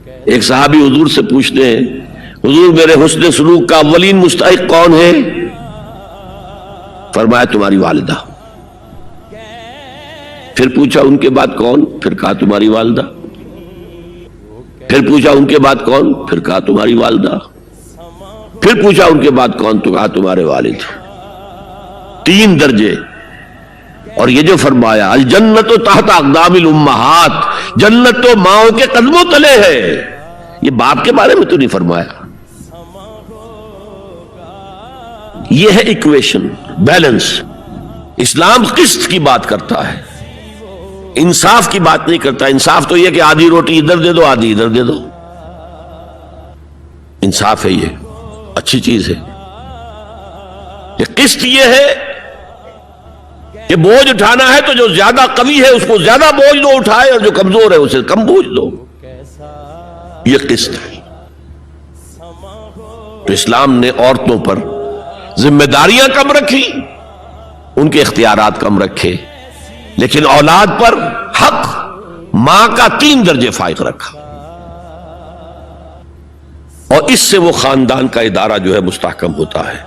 ایک صحابی حضور سے پوچھتے ہیں حضور میرے حسن سلوک کا اولین مستحق کون ہے؟ فرمایا تمہاری والدہ۔ پھر پوچھا ان کے بعد کون؟ پھر کہا تمہاری والدہ۔ پھر پوچھا ان کے بعد کون؟ پھر کہا تمہاری والدہ۔ پھر پوچھا ان کے بعد کون؟ تو کہا تمہارے والد۔ 3 درجے۔ اور یہ جو فرمایا الجنت تحت اقدام الامہات، جنت تو ماؤں کے قدموں تلے ہے، یہ باپ کے بارے میں تو نہیں فرمایا۔ یہ ہے ایکویشن، بیلنس۔ اسلام قسط کی بات کرتا ہے، انصاف کی بات نہیں کرتا۔ انصاف تو یہ کہ آدھی روٹی ادھر دے دو آدھی ادھر دے دو، انصاف ہے، یہ اچھی چیز ہے۔ یہ قسط یہ ہے کہ بوجھ اٹھانا ہے تو جو زیادہ قوی ہے اس کو زیادہ بوجھ دو اٹھائے، اور جو کمزور ہے اسے کم بوجھ دو، یہ قسط ہے۔ تو اسلام نے عورتوں پر ذمہ داریاں کم رکھی، ان کے اختیارات کم رکھے، لیکن اولاد پر حق ماں کا 3 درجے فائق رکھا، اور اس سے وہ خاندان کا ادارہ جو ہے مستحکم ہوتا ہے۔